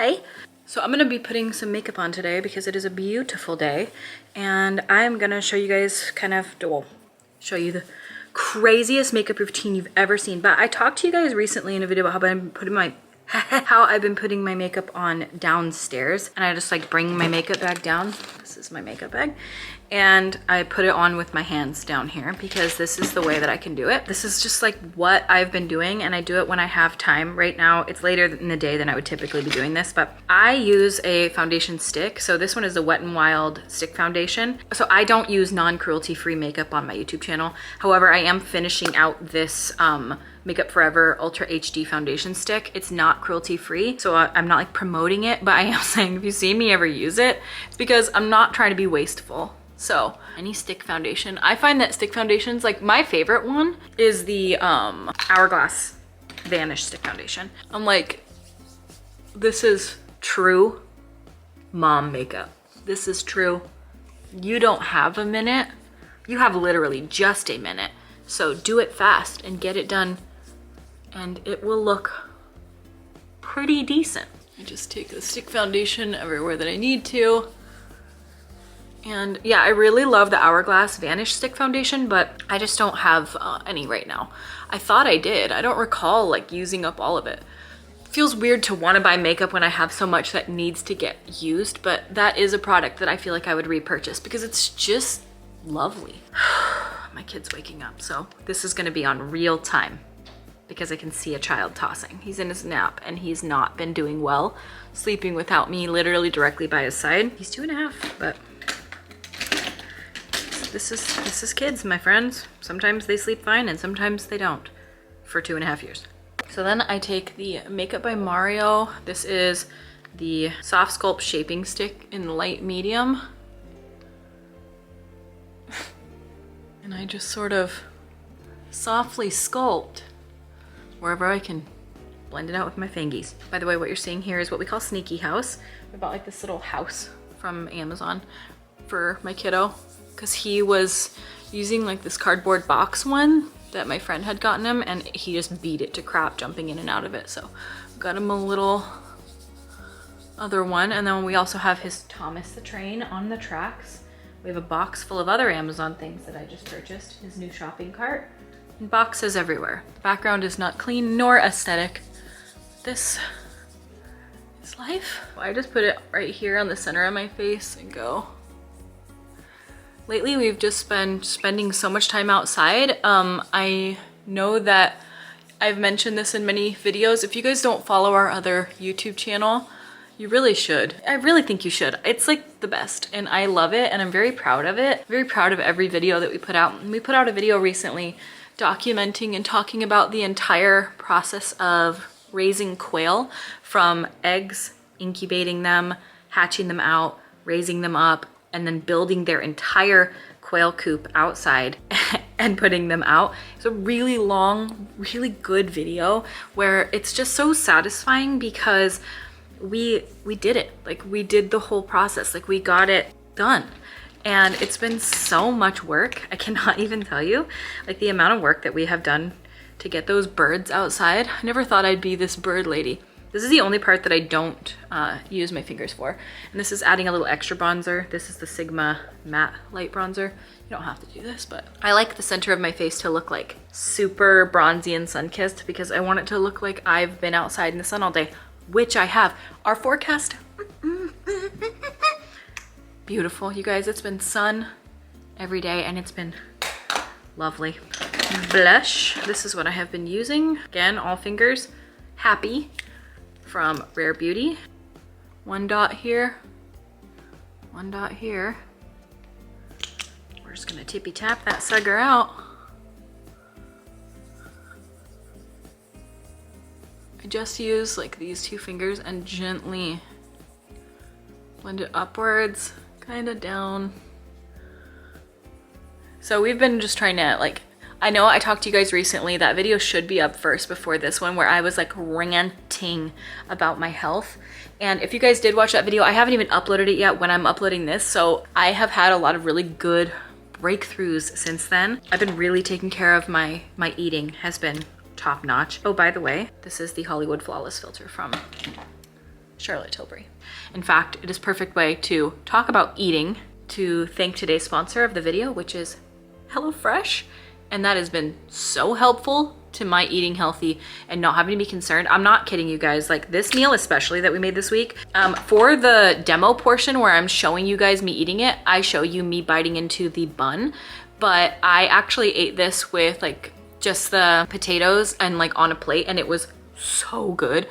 Hi. So I'm gonna be putting some makeup on today because it is a beautiful day, and I'm gonna show you guys show you the craziest makeup routine you've ever seen. But I talked to you guys recently in a video about how I've been putting my makeup on downstairs, and I just like bring my makeup bag down. This is my makeup bag, and I put it on with my hands down here because this is the way that I can do it. This is just like what I've been doing, and I do it when I have time. Right now it's later in the day than I would typically be doing this, but I use a foundation stick. So this one is the Wet n Wild stick foundation. So I don't use non-cruelty free makeup on my YouTube channel. However, I am finishing out this Makeup Forever Ultra HD foundation stick. It's not cruelty free, so I'm not like promoting it, but I am saying if you see me ever use it, it's because I'm not trying to be wasteful. So any stick foundation, I find that stick foundations, like my favorite one is the Hourglass Vanish Stick foundation. I'm like, this is true mom makeup. This is true. You don't have a minute. You have literally just a minute. So do it fast and get it done, and it will look pretty decent. I just take the stick foundation everywhere that I need to. And yeah, I really love the Hourglass Vanish Stick foundation, but I just don't have any right now. I thought I did. I don't recall like using up all of it. Feels weird to want to buy makeup when I have so much that needs to get used, but that is a product that I feel like I would repurchase because it's just lovely. My kid's waking up, so this is gonna be on real time because I can see a child tossing. He's in his nap and he's not been doing well, sleeping without me literally directly by his side. He's 2.5, but this is kids, my friends. Sometimes they sleep fine and sometimes they don't for 2.5 years. So then I take the Makeup by Mario. This is the Soft Sculpt Shaping Stick in light medium. And I just sort of softly sculpt wherever I can blend it out with my fingies. By the way, what you're seeing here is what we call Sneaky House. I bought like this little house from Amazon for my kiddo because he was using like this cardboard box one that my friend had gotten him, and he just beat it to crap jumping in and out of it. So got him a little other one. And then we also have his Thomas the Train on the tracks. We have a box full of other Amazon things that I just purchased, his new shopping cart, and boxes everywhere. The background is not clean nor aesthetic. This is life. I just put it right here on the center of my face and go. Lately, we've just been spending so much time outside. I know that I've mentioned this in many videos. If you guys don't follow our other YouTube channel, you really should. I really think you should. It's like the best, and I love it, and I'm very proud of it. Very proud of every video that we put out. And we put out a video recently documenting and talking about the entire process of raising quail, from eggs, incubating them, hatching them out, raising them up, and then building their entire quail coop outside and putting them out. It's a really long, really good video where it's just so satisfying because we did it. Like, we did the whole process. Like, we got it done. And it's been so much work. I cannot even tell you like the amount of work that we have done to get those birds outside. I never thought I'd be this bird lady. This is the only part that I don't use my fingers for. And this is adding a little extra bronzer. This is the Sigma Matte Light Bronzer. You don't have to do this, but I like the center of my face to look like super bronzy and sun-kissed because I want it to look like I've been outside in the sun all day, which I have. Our forecast, beautiful. You guys, it's been sun every day and it's been lovely. Blush, this is what I have been using. Again, all fingers. Happy from Rare Beauty. One dot here, one dot here. We're just gonna tippy tap that sucker out. I just use like these two fingers and gently blend it upwards, kind of down. So we've been just trying to like, I know I talked to you guys recently, that video should be up first before this one, where I was like ranting about my health. And if you guys did watch that video, I haven't even uploaded it yet when I'm uploading this. So I have had a lot of really good breakthroughs since then. I've been really taking care of my eating has been top notch. Oh, by the way, this is the Hollywood Flawless filter from Charlotte Tilbury. In fact, it is a perfect way to talk about eating to thank today's sponsor of the video, which is HelloFresh. And that has been so helpful to my eating healthy and not having to be concerned. I'm not kidding you guys, like this meal especially that we made this week, for the demo portion where I'm showing you guys me eating it, I show you me biting into the bun, but I actually ate this with like just the potatoes and like on a plate, and it was so good.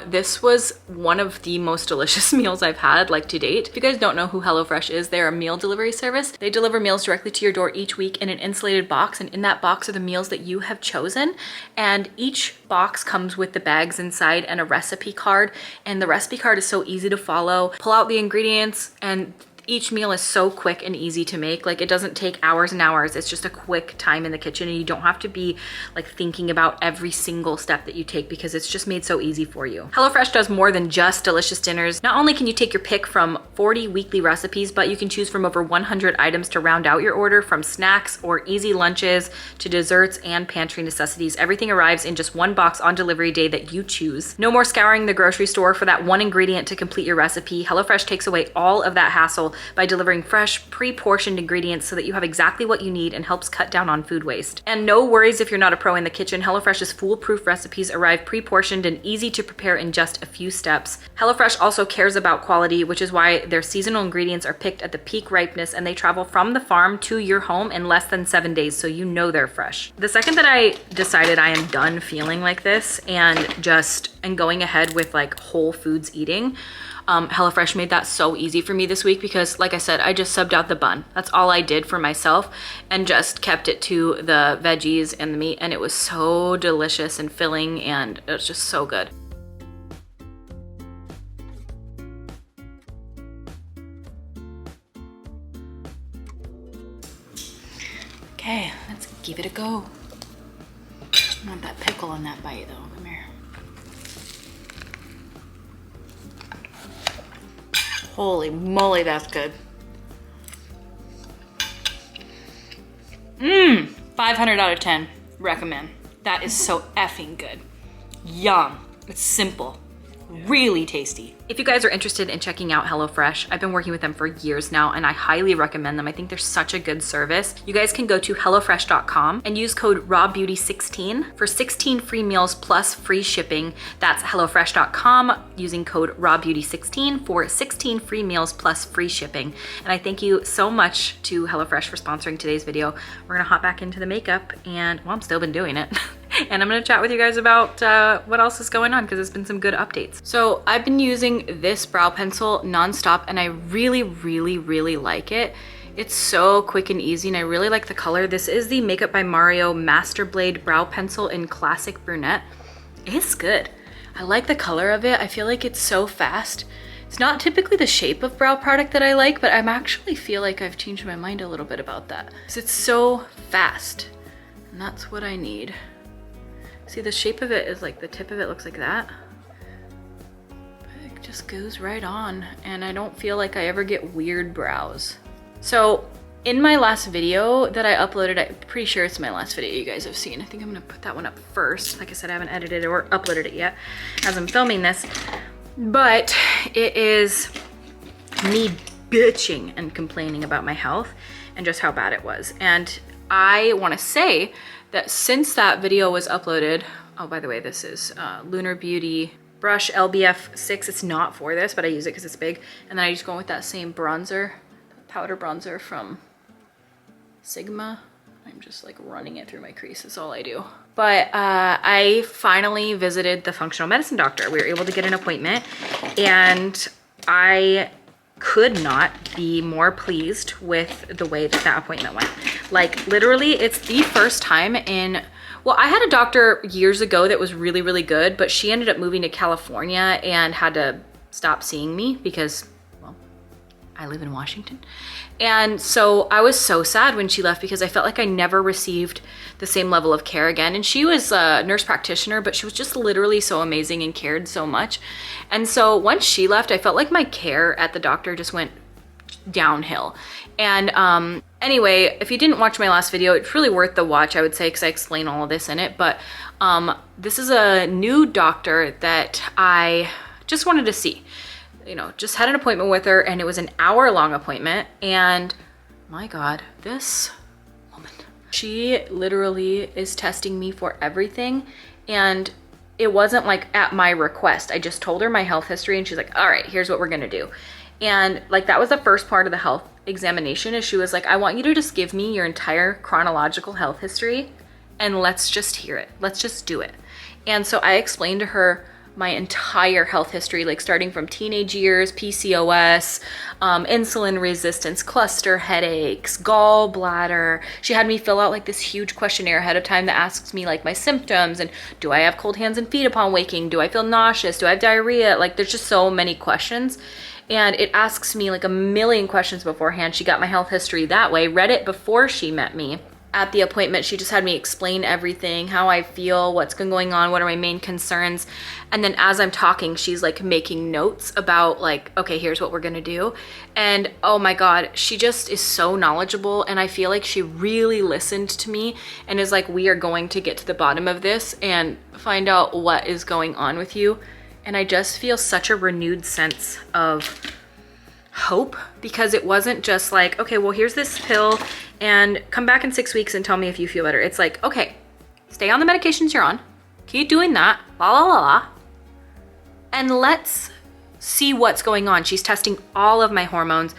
This was one of the most delicious meals I've had like to date. If you guys don't know who HelloFresh is, they're a meal delivery service. They deliver meals directly to your door each week in an insulated box, and in that box are the meals that you have chosen, and each box comes with the bags inside and a recipe card, and the recipe card is so easy to follow. Pull out the ingredients, and each meal is so quick and easy to make. Like, it doesn't take hours and hours. It's just a quick time in the kitchen, and you don't have to be like thinking about every single step that you take because it's just made so easy for you. HelloFresh does more than just delicious dinners. Not only can you take your pick from 40 weekly recipes, but you can choose from over 100 items to round out your order, from snacks or easy lunches to desserts and pantry necessities. Everything arrives in just one box on delivery day that you choose. No more scouring the grocery store for that one ingredient to complete your recipe. HelloFresh takes away all of that hassle by delivering fresh, pre-portioned ingredients so that you have exactly what you need, and helps cut down on food waste. And no worries if you're not a pro in the kitchen. HelloFresh's foolproof recipes arrive pre-portioned and easy to prepare in just a few steps. HelloFresh also cares about quality, which is why their seasonal ingredients are picked at the peak ripeness, and they travel from the farm to your home in less than 7 days, so you know they're fresh. The second that I decided I am done feeling like this and going ahead with like whole foods eating, HelloFresh made that so easy for me this week because, like I said, I just subbed out the bun. That's all I did for myself and just kept it to the veggies and the meat, and it was so delicious and filling, and it was just so good. Okay, let's give it a go. I want that pickle on that bite though. Come here. Holy moly, that's good. 500 out of 10. Recommend. That is so effing good. Yum. It's simple. Really tasty. If you guys are interested in checking out HelloFresh, I've been working with them for years now, and I highly recommend them. I think they're such a good service. You guys can go to HelloFresh.com and use code RawBeauty16 for 16 free meals plus free shipping. That's HelloFresh.com using code RawBeauty16 for 16 free meals plus free shipping. And I thank you so much to HelloFresh for sponsoring today's video. We're gonna hop back into the makeup, and well, I'm still been doing it. And I'm gonna chat with you guys about what else is going on, because there's been some good updates. So I've been using this brow pencil nonstop, and I really, really, really like it. It's so quick and easy, and I really like the color. This is the Makeup by Mario Master Blade Brow Pencil in Classic Brunette. It's good. I like the color of it. I feel like it's so fast. It's not typically the shape of brow product that I like, but I'm actually feel like I've changed my mind a little bit about that. Because it's so fast, and that's what I need. See, the shape of it is like, the tip of it looks like that. But it just goes right on, and I don't feel like I ever get weird brows. So in my last video that I uploaded, I'm pretty sure it's my last video you guys have seen. I think I'm gonna put that one up first. Like I said, I haven't edited it or uploaded it yet as I'm filming this, but it is me bitching and complaining about my health and just how bad it was. And I wanna say that since that video was uploaded, oh, by the way, this is Lunar Beauty brush LBF 6. It's not for this, but I use it because it's big. And then I just go with that same bronzer, powder bronzer from Sigma. I'm just like running it through my crease, that's all I do. But I finally visited the functional medicine doctor. We were able to get an appointment, and I could not be more pleased with the way that that appointment went. Like, literally, it's the first time in, well, I had a doctor years ago that was really, really good, but she ended up moving to California and had to stop seeing me because, well, I live in Washington. And so I was so sad when she left because I felt like I never received the same level of care again. And she was a nurse practitioner, but she was just literally so amazing and cared so much. And so once she left, I felt like my care at the doctor just went downhill. And anyway, if you didn't watch my last video, it's really worth the watch, I would say, because I explain all of this in it. But this is a new doctor that I just wanted to see, you know, just had an appointment with her, and it was an hour-long appointment. And my God, this woman, she literally is testing me for everything. And it wasn't like at my request. I just told her my health history, and she's like, all right, here's what we're gonna do. And like, that was the first part of the health examination, is she was like, I want you to just give me your entire chronological health history, and let's just hear it. Let's just do it. And so I explained to her my entire health history, like starting from teenage years, PCOS, insulin resistance, cluster headaches, gallbladder. She had me fill out like this huge questionnaire ahead of time that asks me like my symptoms, and do I have cold hands and feet upon waking? Do I feel nauseous? Do I have diarrhea? Like, there's just so many questions. And it asks me like a million questions beforehand. She got my health history that way, read it before she met me. At the appointment, she just had me explain everything, how I feel, what's been going on, what are my main concerns. And then as I'm talking, she's like making notes about like, okay, here's what we're gonna do. And oh my God, she just is so knowledgeable. And I feel like she really listened to me and is like, we are going to get to the bottom of this and find out what is going on with you. And I just feel such a renewed sense of hope, because it wasn't just like, okay, well, here's this pill and come back in 6 weeks and tell me if you feel better. It's like, okay, stay on the medications you're on, keep doing that, la la la la, and let's see what's going on. She's testing all of my hormones.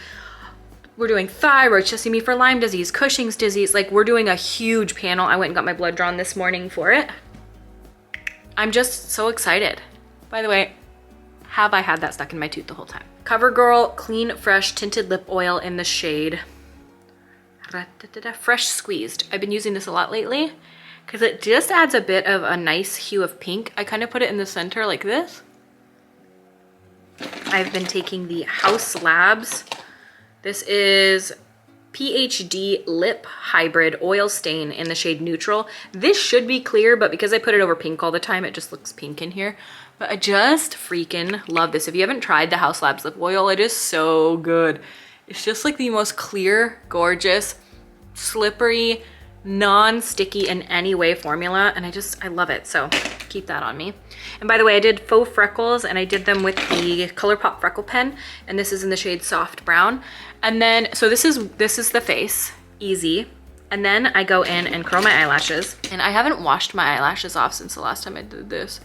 We're doing thyroid, testing me for Lyme disease, Cushing's disease. Like, we're doing a huge panel. I went and got my blood drawn this morning for it. I'm just so excited. By the way, have I had that stuck in my tooth the whole time? CoverGirl Clean Fresh Tinted Lip Oil in the shade Fresh Squeezed. I've been using this a lot lately because it just adds a bit of a nice hue of pink. I kind of put it in the center like this. I've been taking the House Labs. This is PhD Lip Hybrid Oil Stain in the shade Neutral. This should be clear, but because I put it over pink all the time, it just looks pink in here. But I just freaking love this. If you haven't tried the House Labs lip oil, it is so good. It's just like the most clear, gorgeous, slippery, non-sticky in any way formula. And I love it. So keep that on me. And by the way, I did faux freckles, and I did them with the ColourPop Freckle Pen. And this is in the shade Soft Brown. And then, so this is the face, easy. And then I go in and curl my eyelashes. And I haven't washed my eyelashes off since the last time I did this.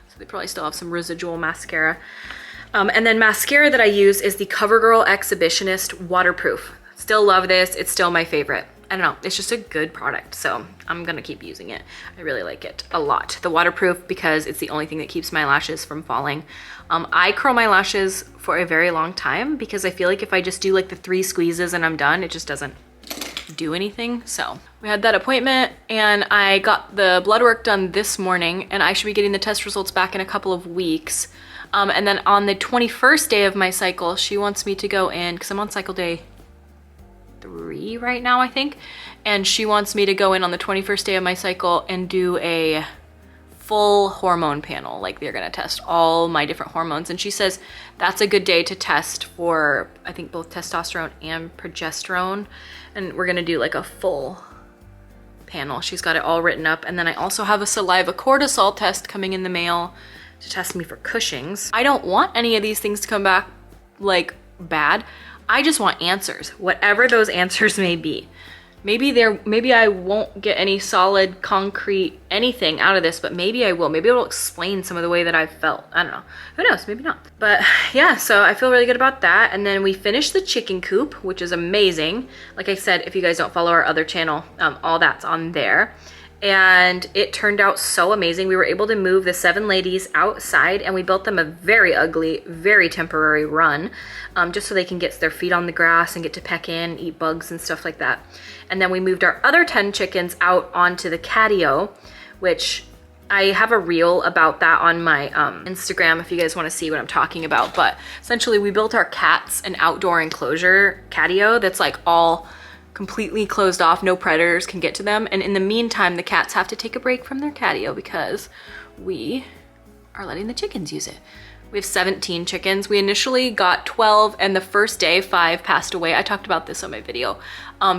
So they probably still have some residual mascara. And then mascara that I use is the CoverGirl Exhibitionist Waterproof. Still love this. It's still my favorite. I don't know. It's just a good product. So I'm going to keep using it. I really like it a lot. The waterproof, because it's the only thing that keeps my lashes from falling. I curl my lashes for a very long time because I feel like if I just do like the 3 squeezes and I'm done, it just doesn't do anything. So we had that appointment, and I got the blood work done this morning, and I should be getting the test results back in a couple of weeks. And then on the 21st day of my cycle, she wants me to go in, because I'm on cycle day 3 right now, I think. And she wants me to go in on the 21st day of my cycle and do a full hormone panel. Like, they're gonna test all my different hormones. And she says that's a good day to test for, I think, both testosterone and progesterone. And we're gonna do like a full panel. She's got it all written up. And then I also have a saliva cortisol test coming in the mail to test me for Cushing's. I don't want any of these things to come back like bad. I just want answers, whatever those answers may be. Maybe I won't get any solid, concrete anything out of this, but maybe I will. Maybe it'll explain some of the way that I've felt. I don't know. Who knows? Maybe not. But yeah, so I feel really good about that. And then we finished the chicken coop, which is amazing. Like I said, if you guys don't follow our other channel, all that's on there. And it turned out so amazing. We were able to move the 7 ladies outside, and we built them a very ugly, very temporary run, just so they can get their feet on the grass and get to peck in, eat bugs and stuff like that. And then we moved our other 10 chickens out onto the catio, which I have a reel about that on my Instagram if you guys want to see what I'm talking about. But essentially, we built our cats an outdoor enclosure catio that's like all completely closed off, no predators can get to them. And in the meantime, the cats have to take a break from their catio because we are letting the chickens use it. We have 17 chickens. We initially got 12, and the first day 5 passed away. I talked about this on my video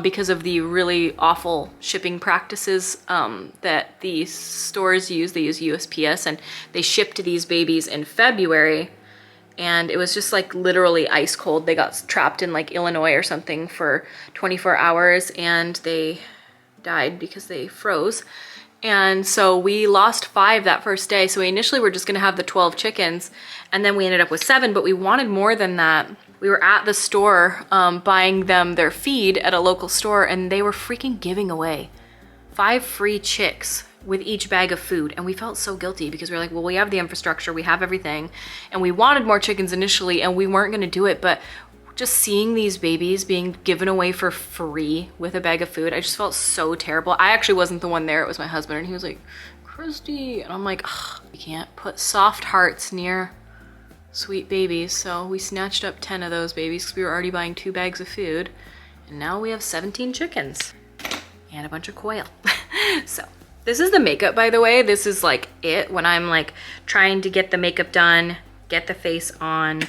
because of the really awful shipping practices that the stores use. They use USPS, and they shipped these babies in February, and it was just like literally ice cold. They got trapped in like Illinois or something for 24 hours and they died because they froze. And so we lost 5 that first day. So we initially were just gonna have the 12 chickens, and then we ended up with 7, but we wanted more than that. We were at the store buying them their feed at a local store, and they were freaking giving away 5 free chicks with each bag of food. And we felt so guilty because we were like, well, we have the infrastructure, we have everything, and we wanted more chickens initially and we weren't gonna do it, but just seeing these babies being given away for free with a bag of food, I just felt so terrible. I actually wasn't the one there, it was my husband, and he was like, Kristi, and I'm like, you can't put soft hearts near sweet babies. So we snatched up 10 of those babies because we were already buying 2 bags of food, and now we have 17 chickens and a bunch of quail. So this is the makeup, by the way. This is like it when I'm like trying to get the makeup done, get the face on,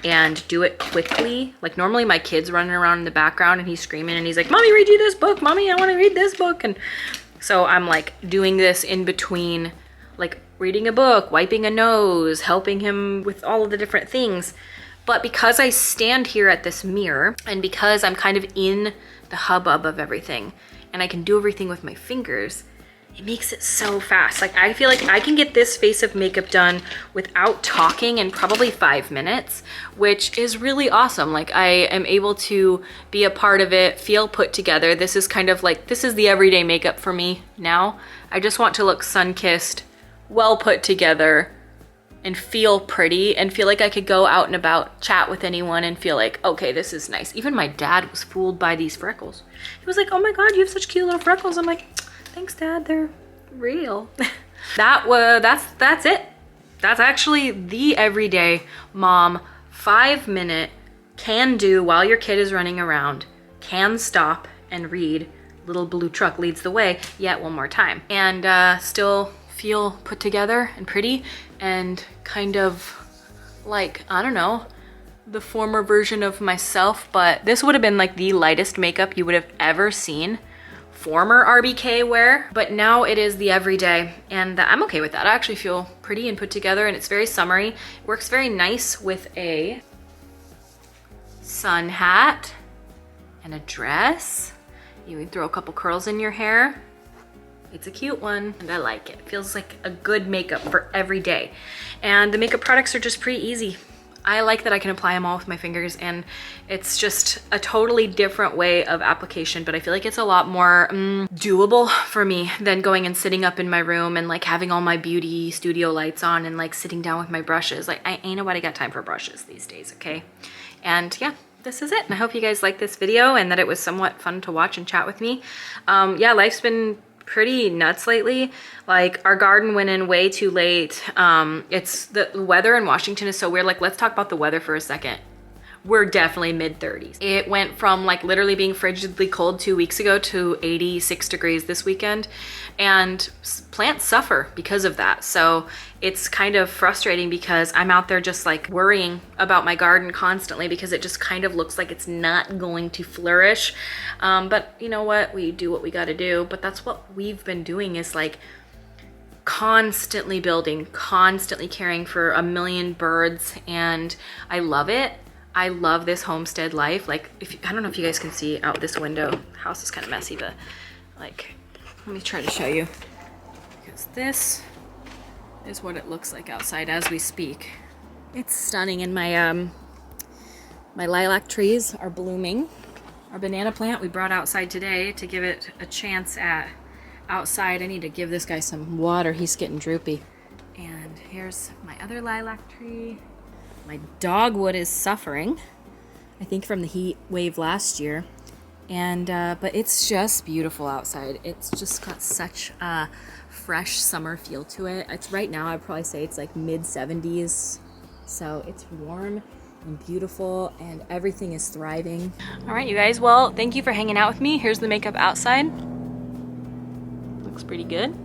and do it quickly. Like normally my kid's running around in the background and he's screaming and he's like, Mommy, read you this book. Mommy, I want to read this book. And so I'm like doing this in between, like reading a book, wiping a nose, helping him with all of the different things. But because I stand here at this mirror and because I'm kind of in the hubbub of everything and I can do everything with my fingers, it makes it so fast. Like I feel like I can get this face of makeup done without talking in probably 5 minutes, which is really awesome. Like I am able to be a part of it, feel put together. This is kind of like, this is the everyday makeup for me now. I just want to look sun-kissed, well put together, and feel pretty and feel like I could go out and about, chat with anyone and feel like, okay, this is nice. Even my dad was fooled by these freckles. He was like, oh my God, you have such cute little freckles. I'm like, thanks, Dad, they're real. That's it. That's actually the everyday mom 5-minute can do while your kid is running around, can stop and read. Little blue truck leads the way yet one more time, and still feel put together and pretty and kind of like, I don't know, the former version of myself. But this would have been like the lightest makeup you would have ever seen former RBK wear, but now it is the everyday, and I'm okay with that. I actually feel pretty and put together, and it's very summery. It works very nice with a sun hat and a dress. You can throw a couple curls in your hair. It's a cute one, and I like it. It feels like a good makeup for every day. And the makeup products are just pretty easy. I like that I can apply them all with my fingers, and it's just a totally different way of application, but I feel like it's a lot more doable for me than going and sitting up in my room and like having all my beauty studio lights on and like sitting down with my brushes. Like ain't nobody got time for brushes these days, okay? And yeah, this is it. And I hope you guys liked this video and that it was somewhat fun to watch and chat with me. Yeah, life's been pretty nuts lately. Like our garden went in way too late. It's the weather in Washington is so weird. Like let's talk about the weather for a second. We're definitely mid-30s. It went from like literally being frigidly cold 2 weeks ago to 86 degrees this weekend, and plants suffer because of that. So it's kind of frustrating because I'm out there just like worrying about my garden constantly because it just kind of looks like it's not going to flourish. But you know what? We do what we got to do. But that's what we've been doing, is like constantly building, constantly caring for a million birds, and I love it. I love this homestead life. Like, I don't know if you guys can see out this window. The house is kind of messy, but like, let me try to show you. Because this is what it looks like outside as we speak. It's stunning, and my my lilac trees are blooming. Our banana plant we brought outside today to give it a chance at outside. I need to give this guy some water. He's getting droopy. And here's my other lilac tree. My dogwood is suffering, I think from the heat wave last year. And but it's just beautiful outside. It's just got such a fresh summer feel to it. It's right now, I'd probably say it's like mid-70s. So it's warm and beautiful, and everything is thriving. All right, you guys, well, thank you for hanging out with me. Here's the makeup outside. Looks pretty good.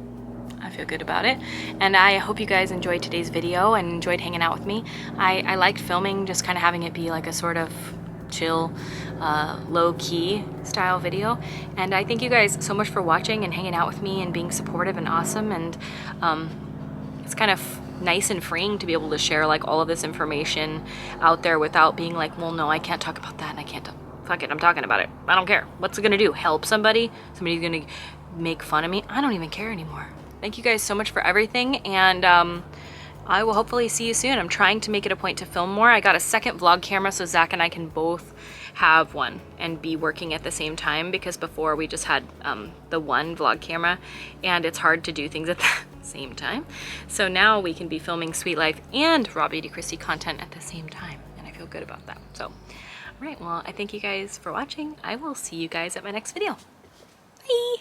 I feel good about it, and I hope you guys enjoyed today's video and enjoyed hanging out with me. I liked filming, just kind of having it be like a sort of chill, low-key style video, and I thank you guys so much for watching and hanging out with me and being supportive and awesome. And it's kind of nice and freeing to be able to share like all of this information out there without being like, well, no, I can't talk about that and I can't fuck it, I'm talking about it. I don't care. What's it gonna do? Help somebody? Somebody's gonna make fun of me? I don't even care anymore. Thank you guys so much for everything, and I will hopefully see you soon. I'm trying to make it a point to film more. I got a second vlog camera so Zach and I can both have one and be working at the same time, because before we just had the one vlog camera and it's hard to do things at the same time. So now we can be filming Sweet Life and Raw Beauty Kristi content at the same time, and I feel good about that. So, all right, well, I thank you guys for watching. I will see you guys at my next video. Bye!